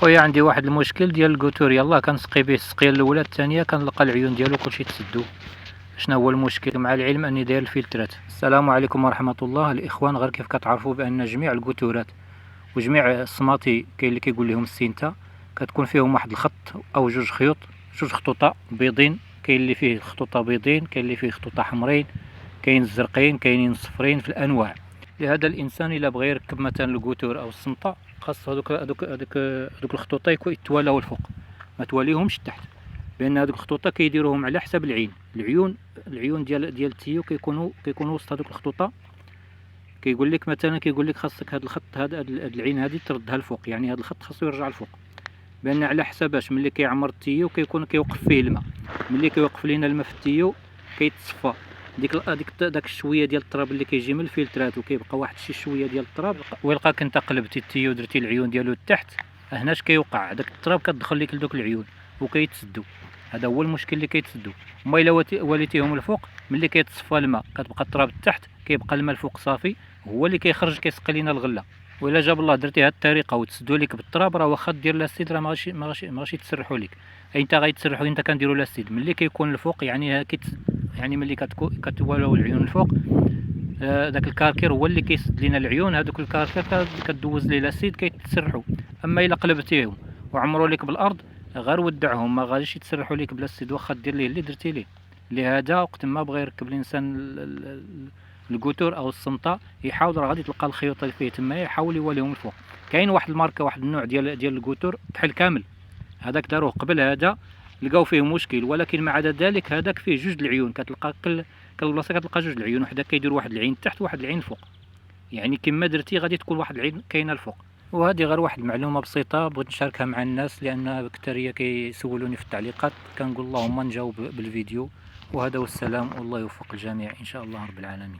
خويا عندي واحد المشكل ديال القوتور، يلاه كنسقي به السقيه الاولى الثانيه كنلقى العيون ديالو كلشي تسدو. شنو هو المشكل؟ مع العلم اني داير الفلترات. السلام عليكم ورحمه الله الاخوان. غير كيف كتعرفوا بان جميع القوتورات وجميع الصماطي كاين اللي كيقول لهم السينتا كتكون فيهم واحد الخط او جوج خيوط، جوج خطوطه بيضين. كاين اللي فيه خطوطه بيضين، كاين اللي فيه خطوطه حمرين، كاين الزرقين، كاينين الصفرين في الانواع. لهذا الانسان الا بغى يركب مثلا القوتور او الصمطه خاص هذوك الخطوطه يتوالاو الفوق، ما تواليهمش التحت، بان هذوك الخطوطه كيديروهم على حسب العيون ديال التيو كيكونوا وسط هذوك الخطوطه. كيقول لك مثلا خاصك هذا الخط هذا العين هذه تردها الفوق، يعني هذا الخط خاصو يرجع الفوق، بان على حساباش ملي كيعمر التيو كيوقف فيه الماء. ملي كيوقف لينا الماء في التيو كيتصفى داك الشويه ديال التراب اللي كيجي من الفلترات، وكيبقى واحد شي شويه ديال التراب. ويلقاك انت قلبتي التيو درتي العيون ديالو لتحت، هناش كيوقع داك التراب كتدخل لك لدوك العيون وكيتسدوا. هذا هو المشكل اللي كيتسدوا. اما الا وليتيهم الفوق ملي كيتصفى الماء كتبقى التراب تحت، كيبقى الماء الفوق صافي، هو اللي كيخرج كيسقي لينا الغله. وإلا جاب الله درتي هاد الطريقه وتسدوا لك بالتراب، راه واخا دير لاستيد راه ما غاش يتسرحوا لك. اي انت غيتسرحوا انت كنديروا لاستيد ملي كيكون الفوق، يعني ملي كتوالوا العيون الفوق، داك الكاركير هو اللي كيسد لينا العيون. هذوك الكاركير كدوز ليه لاستيد كيتسرحوا. اما الا قلبتيهم وعمروا لك بالارض غير ودعهم، ما غاديش يتسرحوا لك بلا السيد واخا دير ليه اللي درتي ليه. لهذا وقت ما بغى يركب الانسان القوتور او الصمطه يحاول، راه غادي تلقى الخيوط اللي فيه تما يحاول يواليهم الفوق. كاين واحد الماركه، واحد النوع ديال القوتور كحل كامل، هذاك داروه قبل هذا لقاو فيه مشكل، ولكن مع ذلك هذاك فيه جوج العيون. كتلقى كل بلاصه كتلقى جوج العيون، وحده كيدير واحد العين تحت وواحد العين فوق، يعني كما درتي غادي تكون واحد العين كاينه الفوق. وهذه غير واحد المعلومه بسيطه بغيت نشاركها مع الناس، لان اكثريه كيسولوني في التعليقات، كنقول اللهم نجاوب بالفيديو. وهذا والسلام، والله يوفق الجميع ان شاء الله رب العالمين.